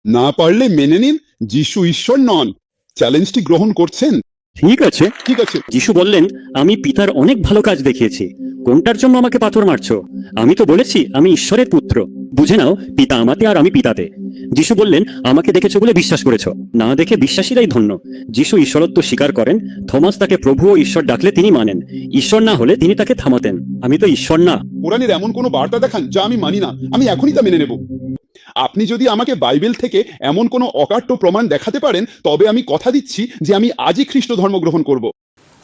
না পারলে মেনে নিন যিশু ঈশ্বর নন। চ্যালেঞ্জটি গ্রহণ করছেন? ঠিক আছে। ঠিক আছে। যিশু বললেন, আমি পিতার অনেক ভালো কাজ দেখিয়েছি, কোনটার জন্য আমাকে পাথর মারছো? আমি তো বলেছি আমি ঈশ্বরের পুত্র। বুঝে নাও, পিতা আমাতে আর আমি পিতাতে। যিশু বললেন, আমাকে দেখেছো বলে বিশ্বাস করেছো, না দেখে বিশ্বাসীরাই ধন্য। যিশু ঈশ্বরত্ব স্বীকার করেন। থমাস তাকে প্রভু ও ঈশ্বর ডাকলে তিনি মানেন, ঈশ্বর না হলে তিনি তাকে থামাতেন। আমি তো ঈশ্বর না। কোরআনের এমন কোনো বার্তা দেখান যা আমি মানি না, আমি এখনই তা মেনে নেব। আপনি যদি আমাকে বাইবেল থেকে এমন কোনো অকাট্য প্রমাণ দেখাতে পারেন, তবে আমি কথা দিচ্ছি যে আমি আজই খ্রিস্ট ধর্ম গ্রহণ করব।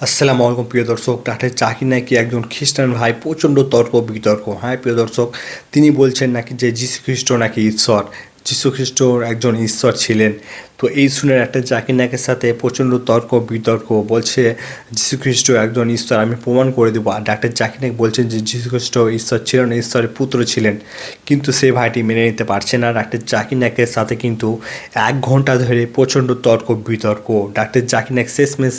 আসসালামু আলাইকুম প্রিয় দর্শক। ডাক্তার জাকির নাকি একজন খ্রিস্টান ভাই প্রচণ্ড তর্ক বিতর্ক। হ্যাঁ প্রিয় দর্শক, তিনি বলছেন নাকি যে যীশু খ্রিস্ট নাকি ঈশ্বর, যীশু খ্রিস্ট একজন ঈশ্বর ছিলেন। তো এই শুনে একটা জাকির নাকের সাথে প্রচণ্ড তর্ক বিতর্ক, বলছে যীশু খ্রিস্ট একজন ঈশ্বর, আমি প্রমাণ করে দেবো। আর ডাক্তার জাকির নাক বলছেন যে যীশু খ্রিস্ট ঈশ্বর ছিলেন, ঈশ্বরের পুত্র ছিলেন। কিন্তু সেই ভাইটি মেনে নিতে পারছে না। ডাক্তার জাকির নাকের সাথে কিন্তু 1 ঘন্টা ধরে প্রচণ্ড তর্ক বিতর্ক। ডাক্তার জাকির নাক শেষমেশ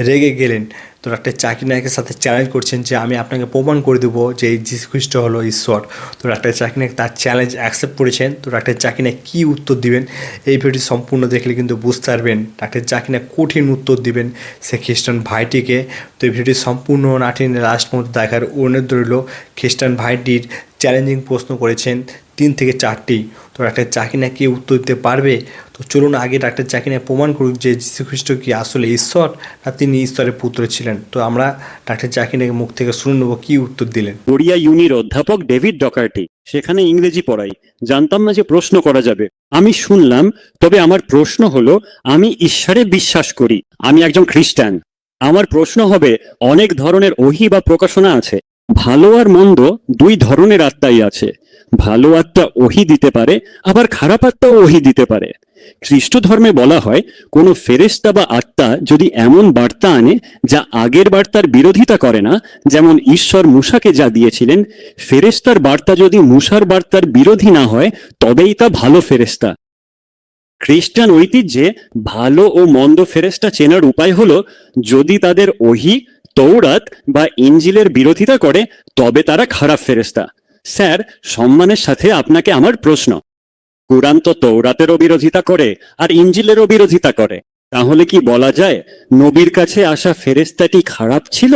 রেগে গেলেন। তো ডাক্তার জাকির নায়কের সাথে চ্যালেঞ্জ করছেন যে আমি আপনাকে প্রমাণ করে দেবো যে এই যীশু খ্রিস্ট হলো ঈশ্বর। তো ডাক্তার জাকির নায়ক তার চ্যালেঞ্জ অ্যাকসেপ্ট করেছেন। তো ডাক্তার জাকির নায়ক কী উত্তর দিবেন এই ভিডিওটি সম্পূর্ণ দেখলে কিন্তু বুঝতে পারবেন ডাক্তার জাকির নায়ক কঠিন উত্তর দিবেন সে খ্রিস্টান ভাইটিকে। তো এই ভিডিওটি সম্পূর্ণ নাটিনে লাস্ট পর্যন্ত দেখার অনুরোধ রইল। খ্রিস্টান ভাইটির চ্যালেঞ্জিং প্রশ্ন করেছেন 3 থেকে 4টি। তো ডাক্তার জাকির নায়ক কি উত্তর দিতে পারবে? তো চলুন আগে ডাক্তার জাকির নায়ক প্রমাণ করুক যে যীশু খ্রিস্ট কি আসলে ঈশ্বর না তিনি ঈশ্বরের পুত্র ছিলেন। তো আমরা ডাক্তার জাকির নায়কের মুখ থেকে শুনে নেবো কি উত্তর দিলেন। ওড়িয়া ইউনির অধ্যাপক ডেভিড ডকার্টি, সেখানে ইংরেজি পড়াই। জানতাম না যে প্রশ্ন করা যাবে। আমি শুনলাম, তবে আমার প্রশ্ন হলো, আমি ঈশ্বরে বিশ্বাস করি, আমি একজন খ্রিস্টান। আমার প্রশ্ন হবে, অনেক ধরনের ওহী বা প্রকাশনা আছে। ভালো আর মন্দ 2 ধরনের আত্মাই আছে। ভালো আত্মা ওহী দিতে পারে, আবার খারাপ আত্মাও ওহী দিতে পারে। খ্রিস্ট ধর্মে বলা হয়, কোনো ফেরেশতা বা আত্মা যদি এমন বার্তা আনে যা আগের বার্তার বিরোধিতা করে না, যেমন ঈশ্বর মূসাকে যা দিয়েছিলেন, ফেরেশতার বার্তা যদি মূসার বার্তার বিরোধী না হয়, তবেই তা ভালো ফেরেশতা। খ্রিস্টান ঐতিহ্যে ভালো ও মন্দ ফেরেশতা চেনার উপায় হলো, যদি তাদের ওহী, তৌরাত বা ইনজিলের বিরোধিতা করে, তবে তারা খারাপ ফেরেশতা। স্যার, সম্মানের সাথে আপনাকে আমার প্রশ্ন, কুরআন তো তৌরাতেরও বিরোধিতা করে আর ইনজিলেরও বিরোধিতা করে, তাহলে কি বলা যায় নবীর কাছে আসা ফেরেশতাটি খারাপ ছিল?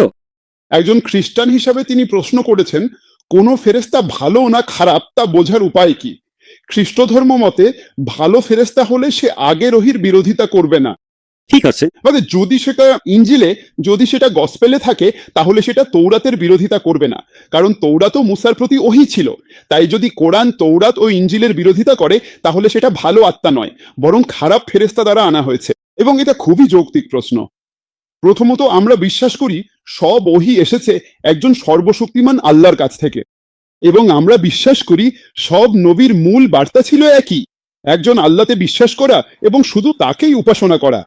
একজন খ্রিস্টান হিসাবে তিনি প্রশ্ন করেছেন, কোন ফেরেশতা ভালো না খারাপ তা বোঝার উপায় কি? খ্রিস্ট ধর্ম মতে ভালো ফেরেশতা হলে সে আগের ওহীর বিরোধিতা করবে না। ঠিক আছে। মানে যদি সেটা ইনজিলে, যদি সেটা গসপেলে থাকে, তাহলে সেটা তৌরাতের বিরোধিতা করবে না, কারণ তৌরাতও মুসার প্রতি ওহী ছিল। তাই যদি কোরআন তৌরাত ও ইনজিলের বিরোধিতা করে, তাহলে সেটা ভালো আত্মা নয়, বরং খারাপ ফেরেশতা দ্বারা আনা হয়েছে। এবং এটা খুবই যৌক্তিক প্রশ্ন। প্রথমত, আমরা বিশ্বাস করি সব ওহী এসেছে একজন সর্বশক্তিমান আল্লাহর কাছ থেকে, এবং আমরা বিশ্বাস করি সব নবীর মূল বার্তা ছিল একই, একজন আল্লাহতে বিশ্বাস করা এবং শুধু তাকেই উপাসনা করা।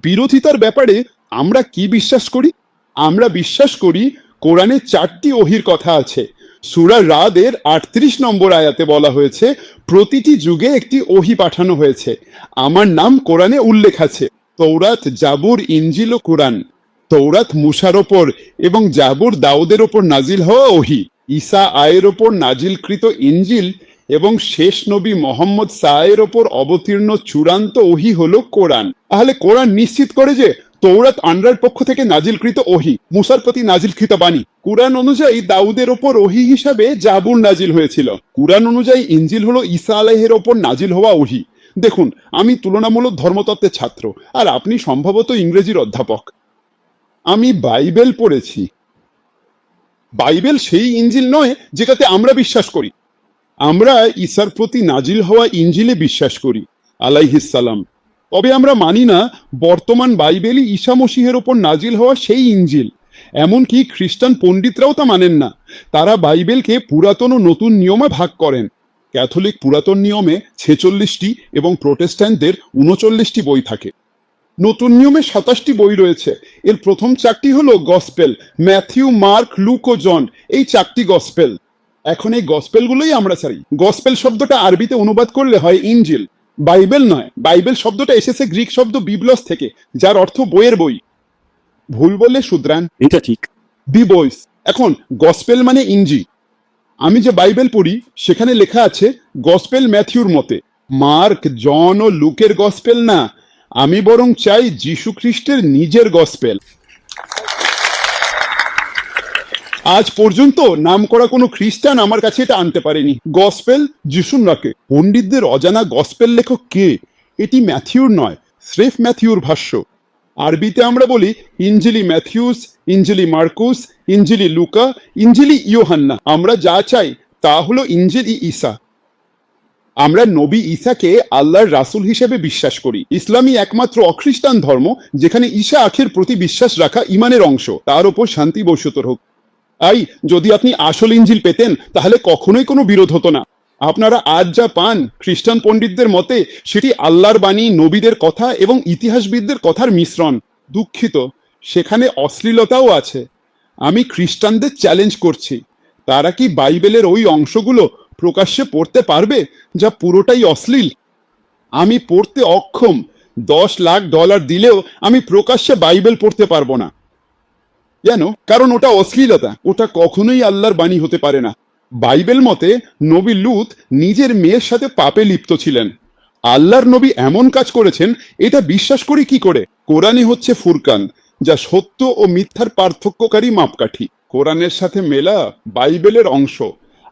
বিরোধিতার ব্যাপারে আমরা কি বিশ্বাস করি? আমরা বিশ্বাস করি কোরআনে 4টি ওহীর কথা আছে। সূরা রাদের 38 নম্বর আয়াতে বলা হয়েছে, প্রতিটি যুগে একটি ওহী পাঠানো হয়েছে, আমার নাম কোরআনে উল্লেখ আছে। তৌরাত, জাবুর, ইনজিল ও কোরআন। তৌরাত মূসার ওপর এবং জাবুর দাউদের ওপর নাজিল হওয়া ওহী। ঈসা আয়ের ওপর নাজিলকৃত ইনজিল এবং শেষ নবী মোহাম্মদ সায়ের ওপর অবতীর্ণ চূড়ান্ত ওহী হলো কোরআন। তাহলে কোরআন নিশ্চিত করে যে তৌরাত আল্লাহর পক্ষ থেকে নাজিলকৃত ওহী, মুসার প্রতি নাজিলকৃত বাণী। কুরআন অনুযায়ী দাউদের ওপর ওহী হিসাবে জাবুর নাজিল হয়েছিল। কুরআন অনুযায়ী ইনজিল হলো ঈসা আলাইহির ওপর নাজিল হওয়া ওহী। দেখুন, আমি তুলনামূলক ধর্মতত্ত্বের ছাত্র, আর আপনি সম্ভবত ইংরেজির অধ্যাপক। আমি বাইবেল পড়েছি। বাইবেল সেই ইনজিল নয় যেটাতে আমরা বিশ্বাস করি। আমরা ঈসার প্রতি নাজিল হওয়া ইনজিলে বিশ্বাস করি, আলাইহিস সালাম। তবে আমরা মানি না বর্তমান বাইবেলই ঈসা মসীহের ওপর নাজিল হওয়া সেই ইনজিল। এমনকি খ্রিস্টান পণ্ডিতরাও তা মানেন না। তারা বাইবেলকে পুরাতন ও নতুন নিয়মে ভাগ করেন। ক্যাথলিক পুরাতন নিয়মে 46টি এবং প্রোটেস্ট্যান্টদের 39টি বই থাকে। নতুন নিয়মে 27টি বই রয়েছে। এর প্রথম 4টি হলো গসপেল, ম্যাথিউ, মার্ক, লুক ও জন। এই 4টি গসপেল। এখন এই গসপেলগুলোই আমরা চাই। গসপেল শব্দটা আরবিতে অনুবাদ করলে হয় ইনজিল, বাইবেল নয়। বাইবেল শব্দটা এসেছে গ্রিক শব্দ বিবলস থেকে, যার অর্থ বইয়ের বই। ভুল বললে শুধরান। এটা ঠিক। বিবইস। এখন গসপেল মানে ইনজিল। আমি যে বাইবেল পড়ি সেখানে লেখা আছে গসপেল ম্যাথিউর মতে। মার্ক, জন ও লুকের গসপেল না, আমি বরং চাই যীশু খ্রিস্টের নিজের গসপেল। আজ পর্যন্ত নামকরা কোনো খ্রিস্টান আমার কাছে এটা আনতে পারেনি। গসপেল যিশুর নাকে। পণ্ডিতদের অজানা গসপেল লেখক কে? এটি ম্যাথিউর নয়, স্রেফ ম্যাথিউর ভাষ্য। আরবিতে আমরা বলি ইঞ্জিলি ম্যাথিউস, ইঞ্জিলি মার্কুস, ইঞ্জিলি লুকা, ইঞ্জিলি ইয়োহান্না। আমরা যা চাই তা হলো ইঞ্জিল ঈসা। আমরা নবী ঈসাকে আল্লাহর রাসূল হিসেবে বিশ্বাস করি। ইসলামই একমাত্র অখ্রিস্টান ধর্ম যেখানে ঈসা আখের প্রতি বিশ্বাস রাখা ইমানের অংশ। তার উপর শান্তি বর্ষিত হোক। তাই যদি আপনি আসল ইঞ্জিল পেতেন তাহলে কখনোই কোনো বিরোধ হতো না। আপনারা আজ যা পান খ্রিস্টান পণ্ডিতদের মতে সেটি আল্লাহর বাণী, নবীদের কথা এবং ইতিহাসবিদদের কথার মিশ্রণ। দুঃখিত, সেখানে অশ্লীলতাও আছে। আমি খ্রিস্টানদের চ্যালেঞ্জ করছি, তারা কি বাইবেলের ওই অংশগুলো প্রকাশ্যে পড়তে পারবে যা পুরোটাই অশ্লীল? আমি পড়তে অক্ষম। $10 লাখ দিলেও আমি প্রকাশ্যে বাইবেল পড়তে পারবো না। কেন? কারণ ওটা অশ্লীলতা, ওটা কখনোই আল্লাহর বাণী হতে পারে না। বাইবেল মতে নবী লূত নিজের মেয়ের সাথে পাপে লিপ্ত ছিলেন। আল্লাহর নবী এমন কাজ করেছেন এটা বিশ্বাস করি কি করে? কোরআনই হচ্ছে ফুরকান, যা সত্য ও মিথ্যার পার্থক্যকারী মাপকাঠি। কোরআনের সাথে মেলা বাইবেলের অংশ।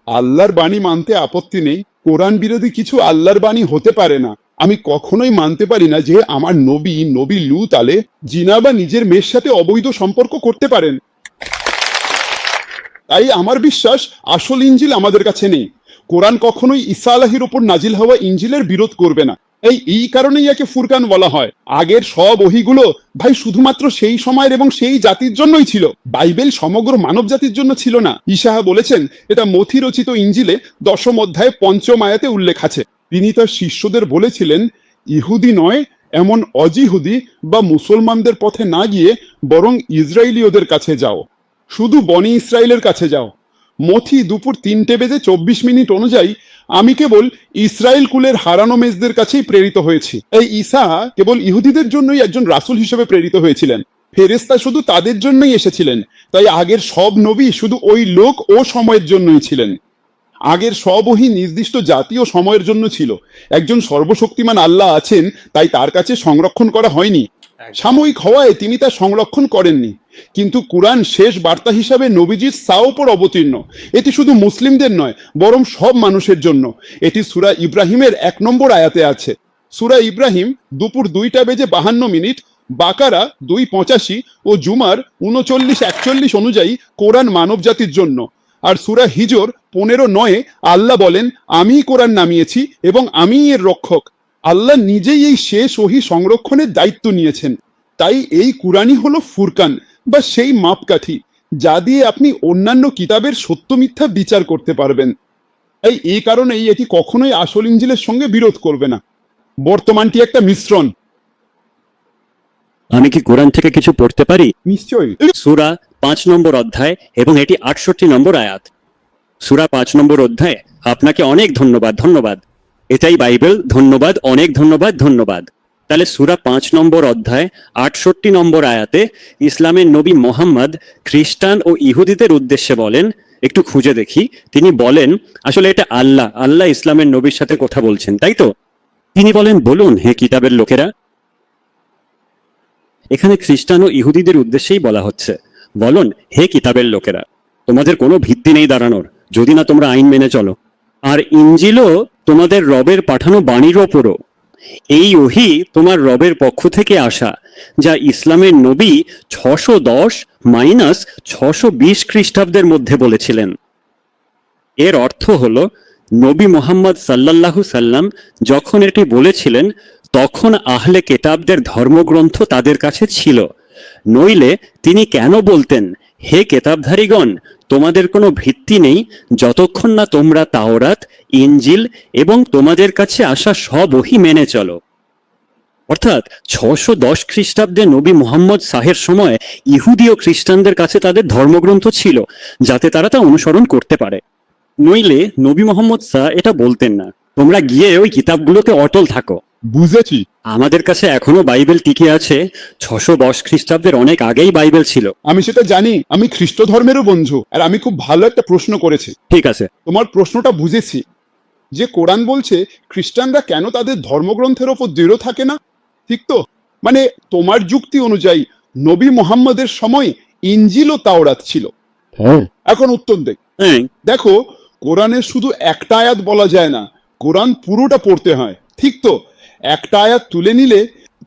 আল্লাহর বাণী মানতে আপত্তি নেই, কোরআন বিরোধী কিছু আল্লাহর বাণী হতে পারে না। আমি কখনোই মানতে পারি না যে আমার নবী লূত আলে জিনা বা নিজের মেয়ের সাথে অবৈধ সম্পর্ক করতে পারেন। তাই আমার বিশ্বাস আসল ইঞ্জিল আমাদের কাছে নেই। কোরআন কখনোই ঈসা আলাহির ওপর নাজিল হওয়া ইঞ্জিলের বিরোধ করবে না। এই কারণেই একে ফুরকান বলা হয়। আগের সব ওহীগুলো ভাই শুধুমাত্র সেই সময়ের এবং সেই জাতির জন্যই ছিল। বাইবেল সমগ্র মানব জাতির জন্য ছিল না। ঈশায়া বলেছেন এটা মথি রচিত ইঞ্জিলে 10ম অধ্যায়ে 5ম আয়াতে উল্লেখ আছে। তিনি তার শিষ্যদের বলেছিলেন, ইহুদি নয় এমন অজিহুদি বা মুসলমানদের পথে না গিয়ে বরং ইসরায়েলীয়দের কাছে যাও, শুধু বনি ইসরায়েলের কাছে যাও। মথি দুপুর 3:24 অনুযায়ী আমি কেবল ইসরায়েল কুলের হারানো মেজদের কাছেই প্রেরিত হয়েছি। এই ঈসা কেবল ইহুদিদের জন্যই একজন রাসূল হিসেবে প্রেরিত হয়েছিলেন। ফেরেশতা শুধু তাদের জন্যই এসেছিলেন। তাই আগের সব নবী শুধু ওই লোক ও সময়ের জন্যই ছিলেন। আগের সব ওহী নির্দিষ্ট জাতীয় সময়ের জন্য ছিল। একজন সর্বশক্তিমান আল্লাহ আছেন, তাই তার কাছে সংরক্ষণ করা হয়নি। সাময়িক হওয়ায় তিনি তা সংরক্ষণ করেননি। কিন্তু কুরআন শেষ বার্তা হিসাবে নবীজির সাওপর অবতীর্ণ। এটি শুধু মুসলিমদের নয় বরং সব মানুষের জন্য। এটি সূরা ইব্রাহিমের 1 নম্বর আয়াতে আছে। সূরা ইব্রাহিম দুপুর 2:52, বাকারা 2:85 ও জুমার 39-41 অনুযায়ী কোরআন মানব জাতির জন্য। আর সূরা হিজর 15:9 আল্লাহ বলেন, আমিই কোরআন নামিয়েছি এবং আমিই এর রক্ষক। আল্লাহ নিজেই এই শেষ ওহী সংরক্ষণের দায়িত্ব নিয়েছেন। তাই এই কুরআনই হলো ফুরকান বা সেই মাপকাঠি যা দিয়ে আপনি অন্যান্য কিতাবের সত্য মিথ্যা বিচার করতে পারবেন। এই কারণেই এটি কখনোই আসল ইঞ্জিলের সঙ্গে বিরোধ করবে না। বর্তমানটি একটা মিশ্রণ। আমি কি কোরআন থেকে কিছু পড়তে পারি? নিশ্চয়ই। সূরা 5 নম্বর অধ্যায় এবং এটি 68 নম্বর আয়াত। সূরা 5 নম্বর অধ্যায়। আপনাকে অনেক ধন্যবাদ। এটাই বাইবেল। ধন্যবাদ, অনেক ধন্যবাদ। তাহলে সূরা 5 নম্বর অধ্যায় 68 নম্বর আয়াতে ইসলামের নবী মোহাম্মদ খ্রিস্টান ও ইহুদিদের উদ্দেশ্যে বলেন, একটু খুঁজে দেখি। তিনি বলেন, আসলে এটা আল্লাহ ইসলামের নবীর সাথে কথা বলছেন, তাই তো? তিনি বলেন, বলুন হে কিতাবের লোকেরা। এখানে খ্রিস্টান ও ইহুদিদের উদ্দেশ্যেই বলা হচ্ছে, বলুন হে কিতাবের লোকেরা, তোমাদের কোনো ভিত্তি নেই দাঁড়ানোর যদি না তোমরা আইন মেনে চলো। আর ইঞ্জিলও তোমাদের রবের পাঠানো বাণীর ওপরও। এই ওহী তোমার রবের পক্ষ থেকে আসা, যা ইসলামের নবী 610-620 খ্রিস্টাব্দের মধ্যে বলেছিলেন। এর অর্থ হলো নবী মুহাম্মদ সাল্লাল্লাহু সাল্লাম যখন এটি বলেছিলেন তখন আহলে কেতাবদের ধর্মগ্রন্থ তাদের কাছে ছিল। নইলে তিনি কেন বলতেন, হে কেতাবধারীগণ, তোমাদের কোনো ভিত্তি নেই যতক্ষণ না তোমরা তাওরাত, ইঞ্জিল এবং তোমাদের কাছে আসা সব ওহী মেনে চলো। অর্থাৎ 610 খ্রিস্টাব্দে নবী মুহাম্মদ সাহের সময় ইহুদি ও খ্রিস্টানদের কাছে তাদের ধর্মগ্রন্থ ছিল যাতে তারা তা অনুসরণ করতে পারে। নইলে নবী মোহাম্মদ সাহ এটা বলতেন না, তোমরা গিয়ে ওই কিতাবগুলোতে অটল থাকো। বুঝেছি। আমাদের কাছে এখনো বাইবেল টিকে আছে। 610 খ্রিস্টাব্দের অনেক আগেই বাইবেল ছিল। আমি সেটা জানি। আমি খ্রিস্ট ধর্মেরও বন্ধু। আর আমি খুব ভালো একটা প্রশ্ন করেছি। ঠিক আছে, তোমার প্রশ্নটা বুঝেছি। যে কোরআন বলছে খ্রিস্টানরা কেন তাদের ধর্মগ্রন্থের ওপর দৃঢ় থাকে না, ঠিক তো? মানে তোমার যুক্তি অনুযায়ী নবী মোহাম্মদের সময় ইঞ্জিল ও তাওরাত ছিল। হ্যাঁ। এখন উত্তর দেখ। হ্যাঁ। দেখো, কোরআনের শুধু একটা আয়াত বলা যায় না, কোরআন পুরোটা পড়তে হয়, ঠিক তো? একটা আয়াত তুলে নিলে,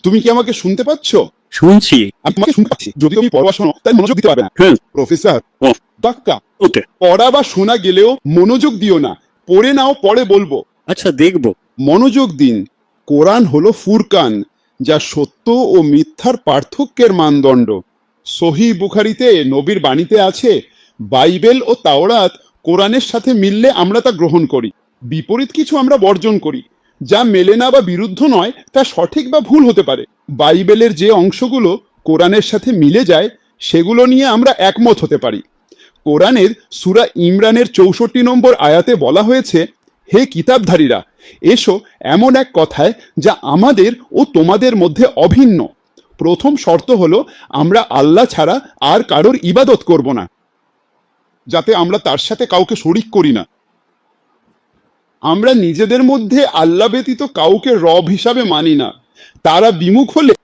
তুমি কি আমাকে শুনতে পাচ্ছ? শুনছি। আমি তোমাকে শুনতে পাচ্ছি, যদি তুমি পড়া শোনো তাই মনোযোগ দিতে পারবে না। হ্যাঁ। প্রফেসর ও। বাক্কা, ওকে। পড়া বা শোনা গেলেও মনোযোগ দিও না, পড়ে নাও, পরে বলবো। আচ্ছা, দেখবো। মনোযোগ দিন। কোরআন হলো ফুরকান, যা সত্য ও মিথ্যার পার্থক্যের মানদণ্ড। সহি বুখারিতে নবীর বাণীতে আছে, বাইবেল ও তাওরাত কোরআনের সাথে মিললে আমরা তা গ্রহণ করি, বিপরীত কিছু আমরা বর্জন করি। যা মেলে না বা বিরুদ্ধ নয় তা সঠিক বা ভুল হতে পারে। বাইবেলের যে অংশগুলো কোরআনের সাথে মিলে যায় সেগুলো নিয়ে আমরা একমত হতে পারি। কোরআনের সূরা ইমরানের 64 নম্বর আয়াতে বলা হয়েছে, হে কিতাবধারীরা, এসো এমন এক কথায় যা আমাদের ও তোমাদের মধ্যে অভিন্ন। প্রথম শর্ত হলো আমরা আল্লাহ ছাড়া আর কারোর ইবাদত করব না, যাতে আমরা তার সাথে কাউকে শরিক করি না। আমরা নিজেদের মধ্যে আল্লাহ ব্যতীত কাউকে রব হিসাবে মানি না। তারা বিমুখ হলে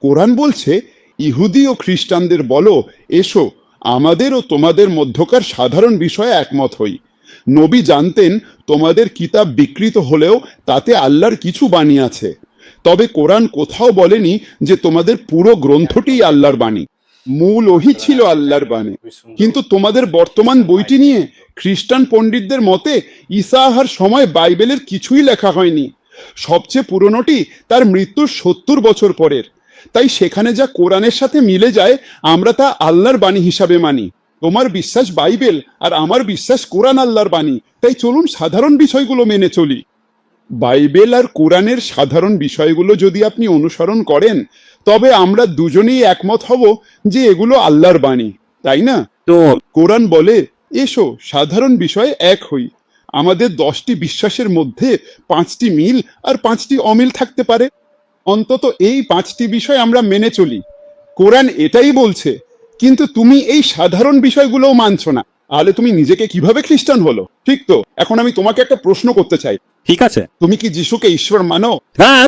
কোরআন বলছে, ইহুদি ও খ্রিস্টানদের বলো, এসো আমাদের ও তোমাদের মধ্যকার সাধারণ বিষয়ে একমত হই। নবী জানতেন তোমাদের কিতাব বিকৃত হলেও তাতে আল্লাহর কিছু বাণী আছে, তবে কোরআন কোথাও বলেনি যে তোমাদের পুরো গ্রন্থটিই আল্লাহর বাণী। মূল ওহী ছিল আল্লাহর বাণী। কিন্তু তোমাদের বর্তমান বইটি নিয়ে খ্রিস্টান পণ্ডিতদের মতে ঈসা আহার সময় বাইবেলের কিছুই লেখা হয়নি। সবচেয়ে পুরনোটি তার মৃত্যুর 70 বছর পরের। তাই সেখানে যা কোরআনের সাথে মিলে যায় আমরা তা আল্লাহর বাণী হিসাবে মানি। তোমার বিশ্বাস বাইবেল আর আমার বিশ্বাস কোরআন আল্লাহর বাণী, তাই চলুন সাধারণ বিষয়গুলো মেনে চলি। বাইবেল আর কোরআনের সাধারণ বিষয়গুলো যদি আপনি অনুসরণ করেন তবে আমরা দুজনেই একমত হব যে এগুলো আল্লাহর বাণী, তাই না? তো কোরআন বলে, এসো সাধারণ বিষয়ে এক হই। আমাদের 10টি বিশ্বাসের মধ্যে 5টি মিল আর 5টি অমিল থাকতে পারে। অন্তত এই 5টি বিষয় আমরা মেনে চলি। কোরআন এটাই বলছে, কিন্তু তুমি এই সাধারণ বিষয়গুলোও মানছো না। তাহলে তুমি নিজেকে কিভাবে খ্রিস্টান হলো, ঠিক তো? এখন আমি তোমাকে একটা প্রশ্ন করতে চাই, ঠিক আছে। তুমি কি যিশুকে ঈশ্বর মানো? হ্যাঁ।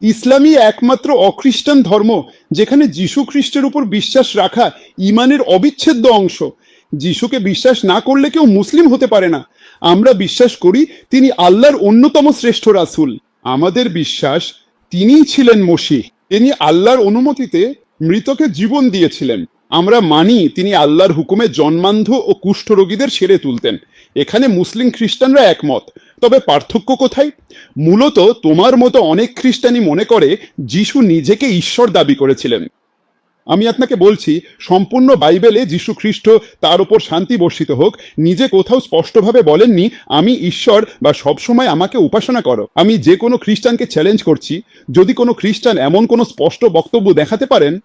ইসলামই একমাত্র অখ্রিস্টান ধর্ম যেখানে যিশু খ্রিস্টের উপর বিশ্বাস রাখা ঈমানের অবিচ্ছেদ্য অংশ। যিশুকে বিশ্বাস না করলে কেউ মুসলিম হতে পারে না। আমরা বিশ্বাস করি তিনি আল্লাহর অন্যতম শ্রেষ্ঠ রাসূল। আমাদের বিশ্বাস তিনিই ছিলেন মসিহ। তিনি আল্লাহর অনুমতিতে মৃতকে জীবন দিয়েছিলেন। আমরা মানি তিনি আল্লাহর হুকুমে জন্মান্ধ ও কুষ্ঠরোগীদের সেরে তুলতেন। এখানে মুসলিম খ্রিস্টানরা একমত। তবে পার্থক্য কোথায়? মূলত তোমার মতো অনেক খ্রিস্টানই মনে করে যিশু নিজেকে ঈশ্বর দাবি করেছিলেন। আমি আপনাকে বলছি, সম্পূর্ণ বাইবেলে যিশু খ্রিস্ট, তার উপর শান্তি বর্ষিত হোক, নিজে কোথাও স্পষ্টভাবে বলেননি আমি ঈশ্বর বা সবসময় আমাকে উপাসনা করো। আমি যে কোনো খ্রিস্টানকে চ্যালেঞ্জ করছি, যদি কোনো খ্রিস্টান এমন কোনো স্পষ্ট বক্তব্য দেখাতে পারেন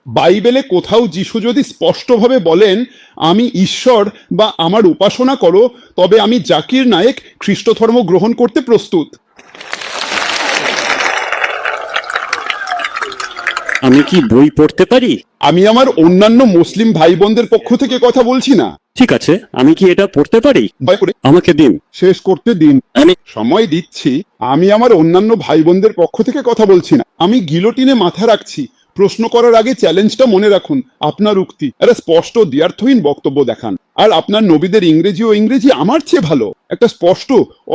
বাইবেলে কোথাও যিশু যদি স্পষ্টভাবে বলেন আমি ঈশ্বর বা আমার উপাসনা করো, তবে আমি জাকির নায়েক খ্রিস্ট ধর্ম গ্রহণ করতে প্রস্তুত। আমি কি বই পড়তে পারি? আমি আমার অন্যান্য মুসলিম ভাই বোনদের পক্ষ থেকে কথা বলছি না। ঠিক আছে, আমি কি এটা পড়তে পারি? দয়া করে আমাকে দিন। শেষ করতে দিন। আমি সময় দিচ্ছি। আমি আমার অন্যান্য ভাই বোনদের পক্ষ থেকে কথা বলছি না। আমি গিলোটিনে মাথা রাখছি। প্রশ্ন করার আগে চ্যালেঞ্জটা মনে রাখুন। আপনার উক্তি একটা স্পষ্ট দ্ব্যর্থহীন বক্তব্য দেখান। আর আপনার নবীদের ইংরেজি আমার চেয়ে ভালো একটা স্পষ্ট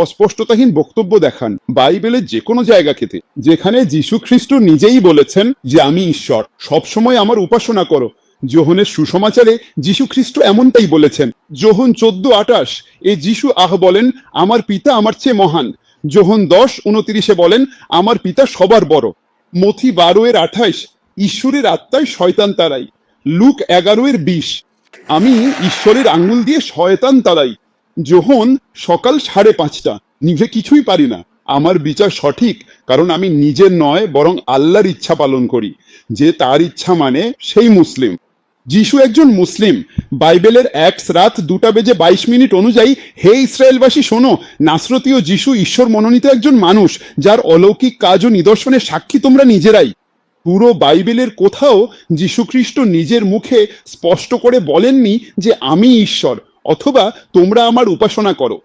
অস্পষ্টতাহীন বক্তব্য দেখান বাইবেলের যে কোনো জায়গা থেকে, যেখানে যীশু খ্রিস্ট নিজেই বলেছেন যে আমি ঈশ্বর, সবসময় আমার উপাসনা করো। যোহনের সুসমাচারে যীশু খ্রিস্ট এমনটাই বলেছেন। যোহন 14:28 এ যীশু বলেন আমার পিতা আমার চেয়ে মহান। যোহন 10:29 বলেন আমার পিতা সবার বড়। মথি 12:28 ঈশ্বরের আত্মায় শয়তান তাড়াই। লুক 11:20 আমি ঈশ্বরের আঙ্গুল দিয়ে শয়তান তাড়াই। যোহন সকাল 5:30 নিজে কিছুই পারি না, আমার বিচার সঠিক, কারণ আমি নিজের নয় বরং আল্লাহর ইচ্ছা পালন করি। যে তার ইচ্ছা মানে সেই মুসলিম। যিশু একজন মুসলিম। বাইবেলের অ্যাক্টস রাত 2:22 অনুযায়ী হে ইসরায়েলবাসী শোনো, নাসরতীয় যিশু ঈশ্বর মনোনীত একজন মানুষ, যার অলৌকিক কাজ ও নিদর্শনের সাক্ষী তোমরা নিজেরাই। পুরো বাইবেলের কোথাও যীশু খ্রিস্ট নিজের মুখে স্পষ্ট করে বলেননি যে আমি ঈশ্বর, অথবা তোমরা আমার উপাসনা করো।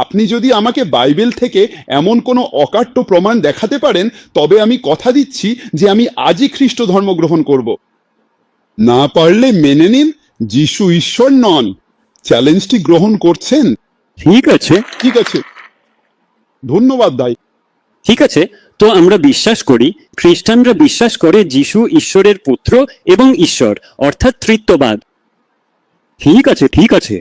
আপনি যদি আমাকে বাইবেল থেকে এমন কোনো অকাট্য প্রমাণ দেখাতে পারেন, তবে আমি কথা দিচ্ছি যে আমি আজই খ্রিস্ট ধর্ম গ্রহণ করব। না পারলে মেনে নিন যিশু ঈশ্বর নন। চ্যালেঞ্জটি গ্রহণ করছেন? ঠিক আছে, ঠিক আছে, ধন্যবাদ দাই। ঠিক আছে। তো আমরা বিশ্বাস করি, খ্রিস্টানরা বিশ্বাস করে যিশু ঈশ্বরের পুত্র এবং ঈশ্বর, অর্থাৎ ত্রিত্ববাদ। ঠিক আছে, ঠিক আছে।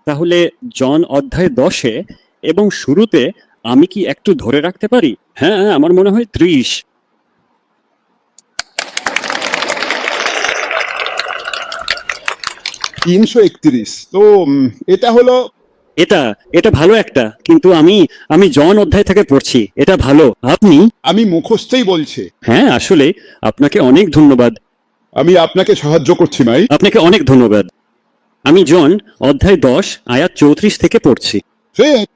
তাহলে জন অধ্যায় 10-এ এবং শুরুতে আমি কি একটু ধরে রাখতে পারি? হ্যাঁ, আমার মনে হয় 30। 331। তো এটা হলো। এটা এটা ভালো একটা, কিন্তু আমি জন অধ্যায় থেকে পড়ছি, এটা ভালো। আপনি? আমি মুখস্থই বলছি। হ্যাঁ, আসলে আপনাকে অনেক ধন্যবাদ। আমি আপনাকে সাহায্য করছি ভাই। আপনাকে অনেক ধন্যবাদ। আমি জন অধ্যায় 10 আয়াত 34 থেকে পড়ছি।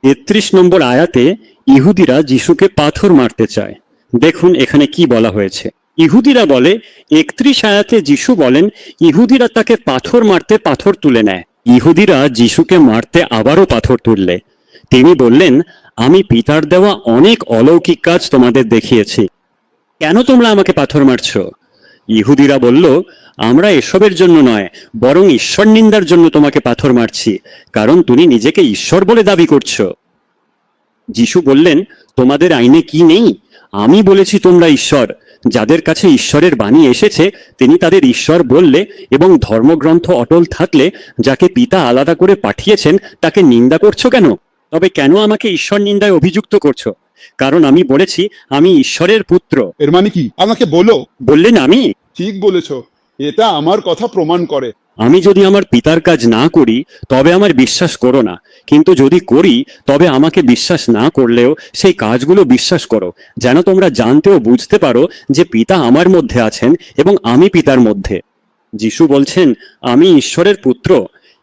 33 নম্বর আয়াতে ইহুদিরা যিশুকে পাথর মারতে চায়। দেখুন এখানে কি বলা হয়েছে। ইহুদিরা বলে, 31 আয়াতে যিশু বলেন ইহুদিরা তাকে পাথর মারতে পাথর তুলে নেয়। ইহুদিরা যিশুকে মারতে আবারও পাথর তুললে তিনি বললেন, আমি পিতার দেওয়া অনেক অলৌকিক কাজ তোমাদের দেখিয়েছি, কেন তোমরা আমাকে পাথর মারছো? ইহুদিরা বলল, আমরা এসবের জন্য নয়, বরং ঈশ্বর নিন্দার জন্য তোমাকে পাথর মারছি, কারণ তুমি নিজেকে ঈশ্বর বলে দাবি করছো। যিশু বললেন, তোমাদের আইনে কি নেই? আমি বলেছি তোমরা ঈশ্বর। যাদের কাছে ঈশ্বরের বাণী এসেছে তিনি তাদের ঈশ্বর বললে এবং ধর্মগ্রন্থ অটল থাকলে যাকে পিতা আলাদা করে পাঠিয়েছেন তাকে নিন্দা করছো কেন? তবে কেন আমাকে ঈশ্বর নিন্দায় অভিযুক্ত করছো? কারণ আমি বলেছি আমি ঈশ্বরের পুত্র। এর মানে কি? আমাকে বলো। বললেন আমি? ঠিক বলেছ, এটা আমার কথা প্রমাণ করে। আমি যদি আমার পিতার কাজ না করি তবে আমার বিশ্বাস করো না, কিন্তু যদি করি তবে আমাকে বিশ্বাস না করলেও সেই কাজগুলো বিশ্বাস করো, যেন তোমরা জানতে ও বুঝতে পারো যে পিতা আমার মধ্যে আছেন এবং আমি পিতার মধ্যে। যিশু বলছেন, আমি ঈশ্বরের পুত্র।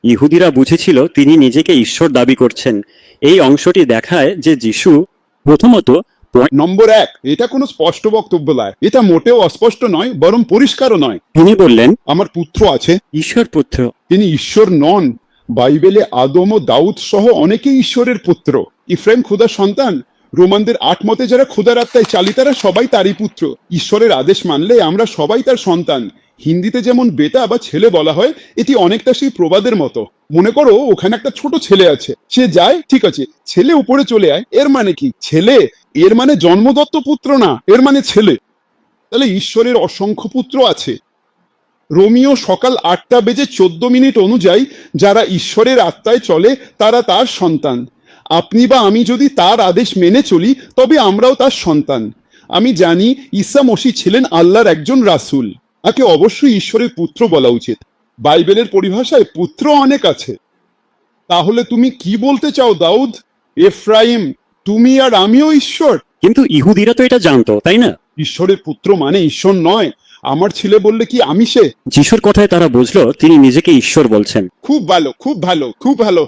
ইহুদিরা বুঝেছিল তিনি নিজেকে ঈশ্বর দাবি করছেন। এই অংশটি দেখায় যে যিশু প্রথমত নম্বর 1, এটা কোনো স্পষ্ট বক্তব্য নয়। এটা মোটেও অস্পষ্ট নয়, বরং পরিষ্কারও নয়। তিনি বললেন আমার পুত্র আছে। ঈশ্বর পুত্র। তিনি ঈশ্বর নন। বাইবেলে আদম ও দাউদ সহ অনেকেই ঈশ্বরের পুত্র। ইফ্রাইম খোদার সন্তান। রোমানদের 8 মতে যারা খোদার আত্মায় চালিত তারা সবাই তারই পুত্র। ঈশ্বরের আদেশ মানলে আমরা সবাই তার সন্তান। হিন্দিতে যেমন বেটা বা ছেলে বলা হয়, এটি অনেকটা সেই প্রবাদের মতো। মনে করো ওখানে একটা ছোট ছেলে আছে, সে যায়, ঠিক আছে, ছেলে উপরে চলে আয়, এর মানে কি? ছেলে। এর মানে জন্মদত্ত পুত্র না, এর মানে ছেলে। তাহলে ঈশ্বরের অসংখ্য পুত্র আছে। রোমিও সকাল 8:14 অনুযায়ী যারা ঈশ্বরের আত্মায় চলে তারা তার সন্তান। আপনি বা আমি যদি তার আদেশ মেনে চলি তবে আমরাও তার সন্তান। আমি জানি ঈসা মসীহ ছিলেন আল্লাহর একজন রাসূল। তাকে অবশ্যই ঈশ্বরের পুত্র বলা উচিত। বাইবেলের পরিভাষায় পুত্র অনেক আছে। তাহলে তুমি কি বলতে চাও দাউদ, এফরাইম, তুমি আর আমিও ঈশ্বর? কিন্তু ইহুদিরা তো এটা জানতো, তাই না? ঈশ্বরের পুত্র মানে ঈশ্বর নয়। আমার ছেলে বললে কি আমি সে? যিশুর কথায় তারা বুঝলো তিনি নিজেকে ঈশ্বর বলছেন। খুব ভালো, খুব ভালো, খুব ভালো।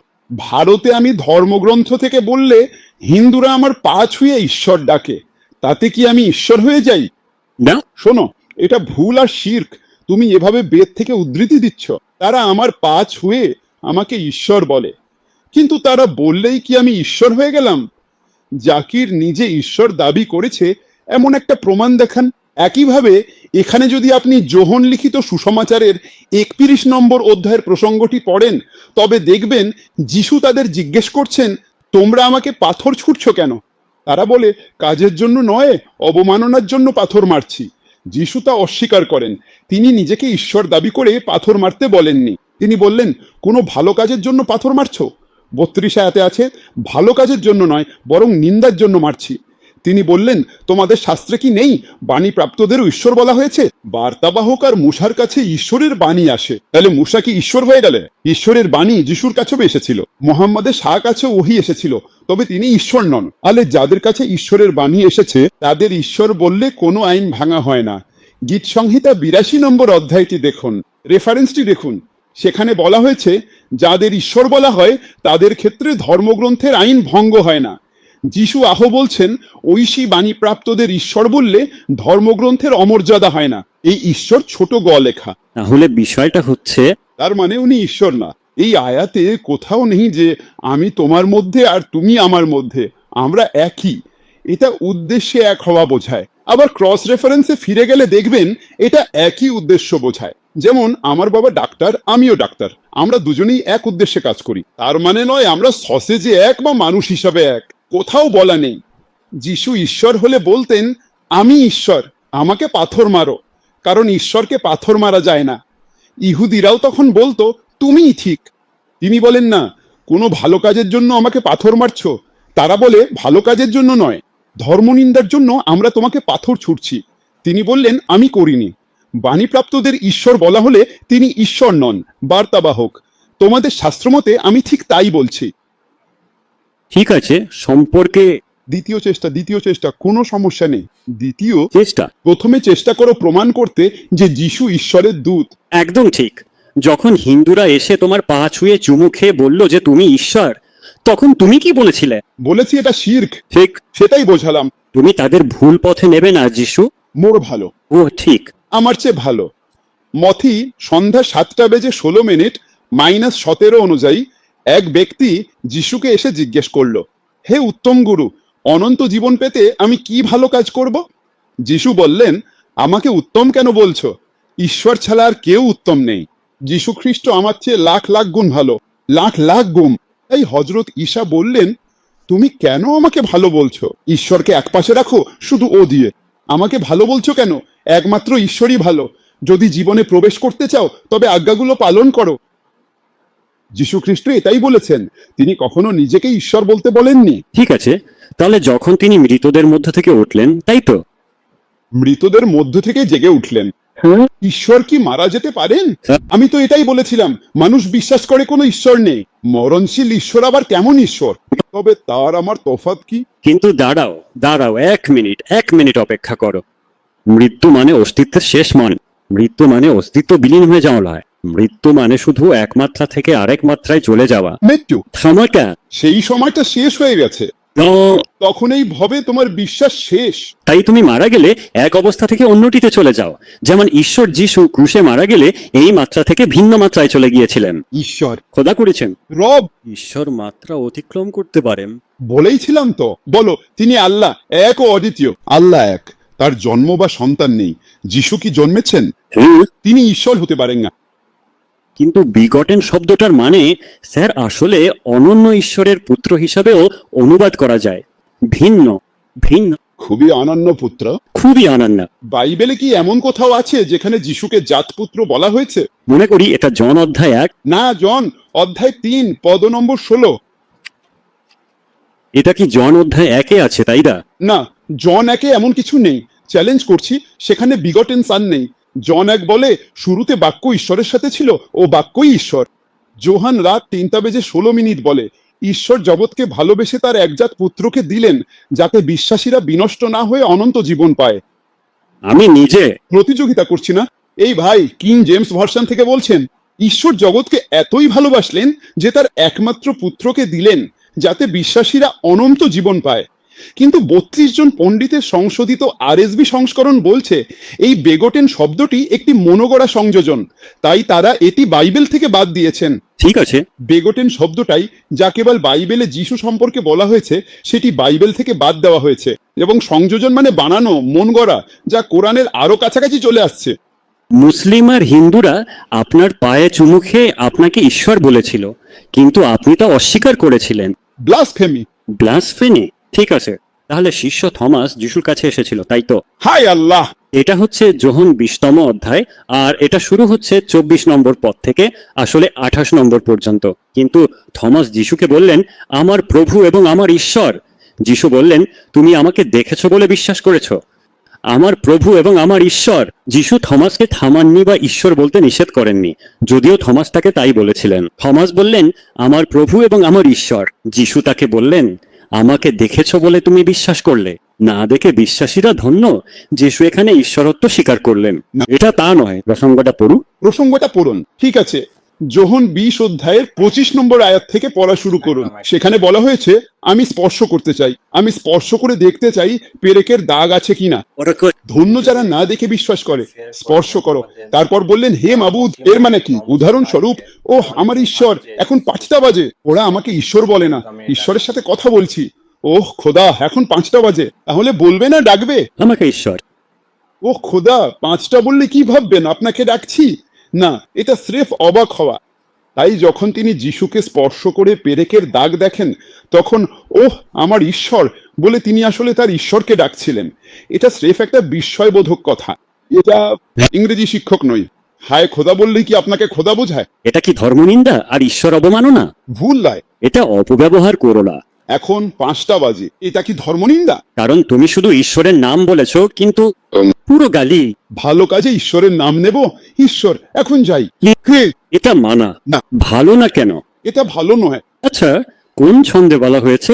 ভারতে আমি ধর্মগ্রন্থ থেকে বললে হিন্দুরা আমার পা ছুঁয়ে ঈশ্বর ডাকে। তাতে কি আমি ঈশ্বর হয়ে যাই? না, শোনো, এটা ভুল আর শির্ক। তুমি এভাবে বেদ থেকে উদ্ধৃতি দিচ্ছ। তারা আমার পা ছুঁয়ে আমাকে ঈশ্বর বলে, কিন্তু তারা বললেই কি আমি ঈশ্বর হয়ে গেলাম? জাকির নিজে ঈশ্বর দাবি করেছে এমন একটা প্রমাণ দেখান। একইভাবে এখানে যদি আপনি যোহন লিখিত সুসমাচারের 31 নম্বর অধ্যায়ের প্রসঙ্গটি পড়েন, তবে দেখবেন যিশু তাদের জিজ্ঞেস করছেন, তোমরা আমাকে পাথর ছুঁড়ছ কেন? তারা বলে, কাজের জন্য নয়, অবমাননার জন্য পাথর মারছি। যিশু তা অস্বীকার করেন। তিনি নিজেকে ঈশ্বর দাবি করে পাথর মারতে বলেননি। তিনি বললেন, কোনো ভালো কাজের জন্য পাথর মারছো? 32 আয়াতে আছে, ভালো কাজের জন্য নয়, বরং নিন্দার জন্য মারছি। তিনি বললেন, তোমাদের শাস্ত্রে কি নেই বাণী প্রাপ্তদেরও ঈশ্বর বলা হয়েছে? বার্তাবাহক আর মূসার কাছে ঈশ্বরের বাণী আসে। তাহলে মূসা কি ঈশ্বর হয়ে গেলে? ঈশ্বরের বাণী যিশুর কাছেও এসেছিল। মোহাম্মদের শাহ কাছে ওহি এসেছিল, তবে তিনি ঈশ্বর নন। তাহলে যাদের কাছে ঈশ্বরের বাণী এসেছে তাদের ঈশ্বর বললে কোনো আইন ভাঙা হয় না। গীত সংহিতা 82 নম্বর অধ্যায়টি দেখুন, রেফারেন্সটি দেখুন। সেখানে বলা হয়েছে যাদের ঈশ্বর বলা হয় তাদের ক্ষেত্রে ধর্মগ্রন্থের আইন ভঙ্গ হয় না। যিশু বলছেন, ঐশী বাণী প্রাপ্তদের ঈশ্বর বললে ধর্মগ্রন্থের অমর্যাদা হয় না। এই ঈশ্বর ছোট গ লেখা। তাহলে বিষয়টা হচ্ছে তার মানে উনি ঈশ্বর না। এই আয়াতে কোথাও নেই যে আমি তোমার মধ্যে আর তুমি আমার মধ্যে, আমরা একই। এটা উদ্দেশ্যে এক হওয়া বোঝায়। আবার ক্রস রেফারেন্সে ফিরে গেলে দেখবেন এটা একই উদ্দেশ্য বোঝায়। যেমন আমার বাবা ডাক্তার, আমিও ডাক্তার, আমরা দুজনেই এক উদ্দেশ্যে কাজ করি। তার মানে নয় আমরা সসেজে এক বা মানুষ হিসাবে এক, কোথাও বলা নেই। যিশু ঈশ্বর হলে বলতেন আমি ঈশ্বর, আমাকে পাথর মারো, কারণ ঈশ্বরকে পাথর মারা যায় না। ইহুদিরাও তখন বলতো তুমিই ঠিক। তিনি বলেন না কোনো ভালো কাজের জন্য আমাকে পাথর মারছো, তারা বলে ভালো কাজের জন্য নয়, ধর্মনিন্দার জন্য আমরা তোমাকে পাথর ছুটছি। তিনি বললেন আমি করিনি। বাণীপ্রাপ্তদের ঈশ্বর বলা হলে তিনি ঈশ্বর নন, বার্তাবাহক। তোমাদের শাস্ত্রমতে আমি ঠিক তাই বলছি। ঠিক আছে, সম্পর্কে দ্বিতীয় চেষ্টা, কোনো সমস্যা নেই। চেষ্টা প্রথমে চেষ্টা করো প্রমাণ করতে যে যিশু ঈশ্বরের দূত। একদম ঠিক। যখন হিন্দুরা এসে তোমার পা ছুঁয়ে চুমু খেয়ে বলল যে তুমি ঈশ্বর, তখন তুমি কি বলেছিলে? বলেছি এটা শির্ক, ঠিক। সেটাই বোঝালাম। তুমি তাদের ভুল পথে নেবে না যিশু। মোর ভালো, ও ঠিক। আমার চেয়ে ভালো। মথি সন্ধ্যা 7:16 -17 অনুযায়ী এক ব্যক্তি যিশুকে এসে জিজ্ঞেস করলো, হে উত্তম গুরু, অনন্ত জীবন পেতে আমি কি ভালো কাজ করব? যিশু বললেন, আমাকে উত্তম কেন বলছো? ঈশ্বর ছাড়া আর কেউ উত্তম নেই। যিশু খ্রিস্ট আমার চেয়ে লাখ লাখ গুণ ভালো, লাখ লাখ গুণ। তাই হযরত ঈসা বললেন, তুমি কেন আমাকে ভালো বলছো? ঈশ্বরকে একপাশে রাখো শুধু ও দিয়ে। আমাকে ভালো বলছো কেন? একমাত্র ঈশ্বরই ভালো। যদি জীবনে প্রবেশ করতে চাও তবে আজ্ঞাগুলো পালন করো। যীশু খ্রিস্ট এটাই বলেছেন, তিনি কখনো নিজেকে ঈশ্বর বলতে বলেননি। ঠিক আছে, তাহলে যখন তিনি মৃতদের মধ্য থেকে উঠলেন, তাই তো? মৃতদের মধ্য থেকে জেগে উঠলেন। ঈশ্বর কি মারা যেতে পারেন? আমি তো এটাই বলেছিলাম, মানুষ বিশ্বাস করে কোনো ঈশ্বর নেই। মরণশীল ঈশ্বর আবার কেমন ঈশ্বর? তবে তার আমার তফাৎ কি? কিন্তু দাঁড়াও দাঁড়াও, এক মিনিট অপেক্ষা করো। মৃত্যু মানে অস্তিত্বের শেষ মানে। মৃত্যু মানে অস্তিত্ব বিলীন হয়ে যাওয়া নয়। মৃত্যু মানে শুধু এক মাত্রা থেকে আরেক মাত্রায় চলে যাওয়া। মৃত্যু সময়টা সেই সময়টা শেষ হয়ে গেছে, আহ, তখন এই ভবে তোমার বিশ্বাস শেষ। তাই তুমি মারা গেলে এক অবস্থা থেকে অন্যটিতে চলে যাও। যেমন ঈশ্বর যিশু ক্রুশে মারা গেলে এই মাত্রা থেকে ভিন্ন মাত্রায় চলে গিয়েছিলেন। ঈশ্বর খোদা করেছেন। রব ঈশ্বর মাত্রা অতিক্রম করতে পারেন। বলেইছিলাম তো। বলো, তিনি আল্লাহ এক ও অদ্বিতীয়। আল্লাহ এক, তার জন্ম বা সন্তান নেই। যিশু কি জন্মেছেন? তিনি ঈশ্বর হতে পারেন না। কিন্তু বিগটেন শব্দটার মানে স্যার আসলে অনন্য ঈশ্বরের পুত্র হিসাবেও অনুবাদ করা যায়। ভিন্ন ভিন্ন, খুবই অনন্য পুত্র। খুবই অনন্য। বাইবেলে কি এমন কোথাও আছে যেখানে যিশুকে জাতপুত্র বলা হয়েছে? মনে করি এটা জন অধ্যায় 1। না, জন অধ্যায় 3 পদ নম্বর 16। এটা কি জন অধ্যায় 1-এ আছে, তাই না? না, জন 1-এ এমন কিছু নেই। চ্যালেঞ্জ করছি, সেখানে বিগটেন সান নেই। জন 1 বলে শুরুতে বাক্য ঈশ্বরের সাথে ছিল ও বাক্যই ঈশ্বর। যোহান রাত 3:16 বলে ঈশ্বর জগৎকে ভালোবেসে তার একজাত পুত্রকে দিলেন, যাতে বিশ্বাসীরা বিনষ্ট না হয়ে অনন্ত জীবন পায়। আমি নিজে প্রতিযোগিতা করছি না। এই ভাই কিং জেমস ভার্সন থেকে বলছেন, ঈশ্বর জগৎকে এতই ভালোবাসলেন যে তার একমাত্র পুত্রকে দিলেন, যাতে বিশ্বাসীরা অনন্ত জীবন পায়। কিন্তু 32 জন পণ্ডিতের সংশোধিত আরএসবি সংস্করণ বলছে এই বেগটেন শব্দটি একটি মনোগড়া সংযোজন, তাই তারা এটি বাইবেল থেকে বাদ দিয়েছেন। ঠিক আছে। বেগটেন শব্দটাই যা কেবল বাইবেলে যিশু সম্পর্কে বলা হয়েছে, সেটি বাইবেল থেকে বাদ দেওয়া হয়েছে, এবং সংযোজন মানে বানানো, মন গড়া, যা কোরআনের আরো কাছাকাছি চলে আসছে। মুসলিম আর হিন্দুরা আপনার পায়ে চুমু খেয়ে আপনাকে ঈশ্বর বলেছিল, কিন্তু আপনি তা অস্বীকার করেছিলেন। ব্লাসফেমি। ব্লাসফেমি। ঠিক আছে, তাহলে শিষ্য থমাস যিশুর কাছে এসেছিল, তাই তো? হায় আল্লাহ। এটা হচ্ছে যোহন 20তম অধ্যায়, আর এটা শুরু হচ্ছে 24 নম্বর পদ থেকে আসলে 28 নম্বর পর্যন্ত। কিন্তু থমাস যিশুকে বললেন, আমার প্রভু এবং আমার ঈশ্বর। যিশু বললেন, তুমি আমাকে দেখেছো বলে বিশ্বাস করেছো। আমার প্রভু এবং আমার ঈশ্বর। যিশু থমাসকে থামাননি বা ঈশ্বর বলতে নিষেধ করেননি, যদিও থমাস তাকে তাই বলেছিলেন। থমাস বললেন, আমার প্রভু এবং আমার ঈশ্বর। যিশু তাকে বললেন, আমাকে দেখেছো বলে তুমি বিশ্বাস করলে, না দেখে বিশ্বাসীরা ধন্য। যিশু এখানে ঈশ্বরত্ব স্বীকার করলেন। এটা তা নয়। প্রসঙ্গটা পড়ুন। প্রসঙ্গটা পড়ুন। ঠিক আছে, যোহন 20 অধ্যায়ের 25 নম্বর আয়াত থেকে পড়া শুরু করুন। সেখানে বলা হয়েছে, আমি স্পর্শ করতে চাই, আমি স্পর্শ করে দেখতে চাই পেরেকের দাগ আছে কিনা। ধন্য যারা না দেখে বিশ্বাস করে, স্পর্শ করো। তারপর বললেন, হে মাবুদ, এর মানে কি? উদাহরণস্বরূপ, ওহ আমার ঈশ্বর, এখন 5টা বাজে। ওরা আমাকে ঈশ্বর বলে না, ঈশ্বরের সাথে কথা বলছি। ওহ খোদা, এখন 5টা বাজে, তাহলে বলবে না ডাকবে? আমাকে ঈশ্বর। ও খোদা, 5টা বললে কি ভাববেন আপনাকে ডাকছি? না, এটা স্রেফ অবাক হওয়া। তাই যখন তিনি যিশুকে স্পর্শ করে পেরেকের দাগ দেখেন, তখন ওহ আমার ঈশ্বর বলে তিনি আসলে তার ঈশ্বরকে ডাকছিলেন। এটা স্রেফ একটা বিস্ময়বোধক কথা। এটা ইংরেজি শিক্ষক নই। হায় খোদা বললেই কি আপনাকে খোদা বোঝায়? এটা কি ধর্মনিন্দা আর ঈশ্বর অবমাননা? ভুল নয়। এটা অপব্যবহার করো না। এখন 5টা বাজে, এটা কি ধর্মনিন্দা? কারণ তুমি শুধু ঈশ্বরের নাম বলেছো, কিন্তু পুরো গালি। ভালো কাজে ঈশ্বরের নাম নেব? ঈশ্বর, এখন যাই। হে, এটা মানা না। ভালো না কেন? এটা ভালো নয়। আচ্ছা, কোন ছন্দে বলা হয়েছে?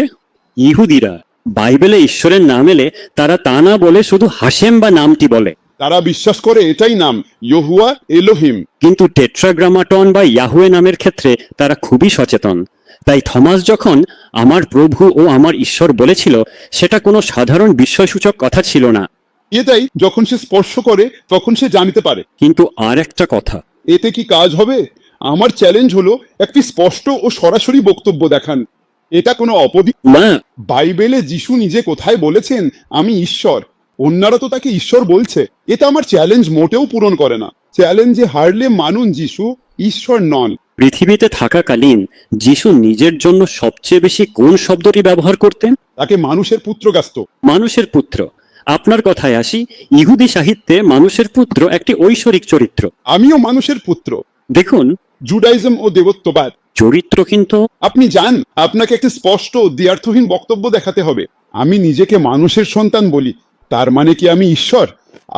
ইহুদিরা বাইবেলে ঈশ্বরের নাম এলে তারা তা না বলে শুধু হাশেম বা নামটি বলে। তারা বিশ্বাস করে এটাই নাম, ইয়োহুয়া এলোহিম। কিন্তু টেট্রাগ্রামাটন বা ইয়াহুয়ে নামের ক্ষেত্রে তারা খুবই সচেতন। তাই থমাস যখন আমার প্রভু ও আমার ঈশ্বর বলেছিল, সেটা কোনো সাধারণ বিস্ময়সূচক কথা ছিল না। এটাই, যখন সে স্পর্শ করে তখন সে জানতে পারে। কিন্তু আর একটা কথা, এতে কি কাজ হবে? আমার চ্যালেঞ্জ হলো একটি স্পষ্ট ও সরাসরি বক্তব্য দেখান। এটা কোনো না, বাইবেলে যিশু নিজে কোথায় বলেছেন আমি ঈশ্বর? অন্যরা তো তাকে ঈশ্বর বলছে। এটা আমার চ্যালেঞ্জ মোটেও পূরণ করে না। চ্যালেঞ্জে হারলে মানুন যিশু ঈশ্বর নন। পৃথিবীতে থাকাকালীন যিশু নিজের জন্য সবচেয়ে বেশি কোন শব্দটি ব্যবহার করতেন? তাকে মানুষের পুত্র গাস্ত। মানুষের পুত্র। আপনার কথায় আসি, ইহুদি সাহিত্যে মানুষের পুত্র একটি ঐশ্বরিক চরিত্র। আমিও মানুষের পুত্র। দেখুন, জুডাইজম ও দেবত্ববাদ। চরিত্র কিন্তু আপনি জান, আপনাকে একটি স্পষ্ট দ্ব্যর্থহীন বক্তব্য দেখাতে হবে। আমি নিজেকে মানুষের সন্তান বলি, তার মানে কি আমি ঈশ্বর?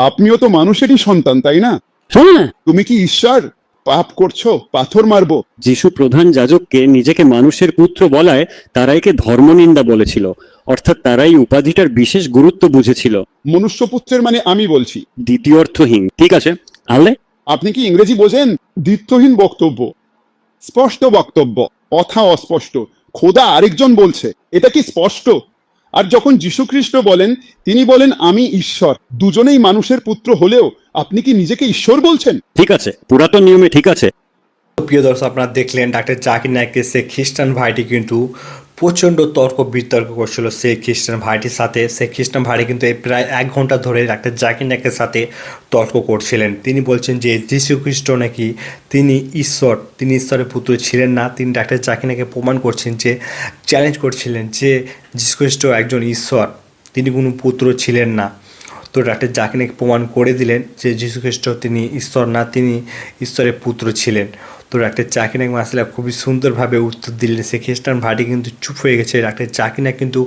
আপনিও তো মানুষেরই সন্তান, তাই না? হ্যাঁ। তুমি কি ঈশ্বর? পাপ করছো, পাথর মারবো। যিশু প্রধান যাজককে নিজেকে মানুষের পুত্র বলায় তারা একে ধর্মনিন্দা বলেছিল, অর্থাৎ তারা এই উপাধিটার বিশেষ গুরুত্ব বুঝেছিল। মনুষ্যপুত্রের মানে আমি বলছি। দ্বিতীয় অর্থহীন। ঠিক আছে, আলে আপনি কি ইংরেজি বোঝেন? দ্বিত্বহীন বক্তব্য, স্পষ্ট বক্তব্য, কথা অস্পষ্ট। খোদা আরেকজন বলছে, এটা কি স্পষ্ট? আর যখন যীশুখ্রিস্ট বলেন, তিনি বলেন আমি ঈশ্বর, দুজনেই মানুষের পুত্র হলেও আপনি কি নিজেকে ঈশ্বর বলছেন? ঠিক আছে, পুরাতন নিয়মে ঠিক আছে। প্রিয় দর্শক, আপনারা দেখলেন ডাক্তার জাকির নায়েকের সে খ্রিস্টান ভাইটি কিন্তু প্রচণ্ড তর্ক বিতর্ক করছিল সেই খ্রিস্টান ভাইটির সাথে। সেই খ্রিস্টান ভাইটি কিন্তু এই প্রায় 1 ঘন্টা ধরে ডাক্তার জাকির নায়েকের সাথে তর্ক করছিলেন। তিনি বলছেন যে যীশু খ্রিস্ট নাকি তিনি ঈশ্বর, তিনি ঈশ্বরের পুত্র ছিলেন না। তিনি ডাক্তার জাকির নায়েককে প্রমাণ করছেন, যে চ্যালেঞ্জ করছিলেন যে যীশু খ্রিস্ট একজন ঈশ্বর, তিনি কোনো পুত্র ছিলেন না। তো ডাক্তার জাকির নায়েক প্রমাণ করে দিলেন যে যীশু খ্রিস্ট তিনি ঈশ্বর না, তিনি ঈশ্বরের পুত্র ছিলেন। তো ডাক্তার জাকির নায়েক মাসাল্লাহ খুবই সুন্দরভাবে উত্তর দিলেন। সে খ্রিস্টান ভাইটি কিন্তু চুপ হয়ে গেছে। ডাক্তার জাকির নায়েক কিন্তু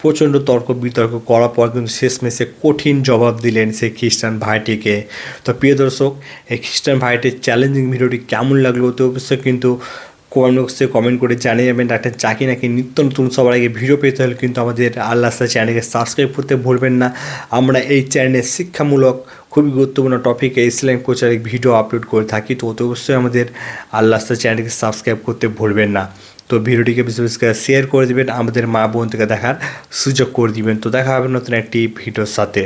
প্রচণ্ড তর্ক বিতর্ক করার পর কিন্তু শেষমেশে কঠিন জবাব দিলেন সেই খ্রিস্টান ভাইটিকে। তো প্রিয় দর্শক, এই খ্রিস্টান ভাইটির চ্যালেঞ্জিং ভিডিওটি কেমন লাগলো তো অবশ্যই কিন্তু কমেন্ট বক্সে কমেন্ট করে জানিয়ে যাবেন। ডাক্তার জাকির নায়েকের নিত্য নতুন সবার আগে ভিডিও পেতে হলে কিন্তু আমাদের আল্লাহ চ্যানেলকে সাবস্ক্রাইব করতে ভুলবেন না। আমরা এই চ্যানেলে শিক্ষামূলক খুবই গুরুত্বপূর্ণ টপিকে ইসলাম প্রচারিক ভিডিও আপলোড করে থাকি। তো অবশ্যই আমাদের আল্লাহ চ্যানেলকে সাবস্ক্রাইব করতে ভুলবেন না। তো ভিডিওটিকে বেশি বেশি করে শেয়ার করে দেবেন, আমাদের মা বোন থেকে দেখার সুযোগ করে দিবেন। তো দেখা হবে নতুন একটি ভিডিওর সাথে।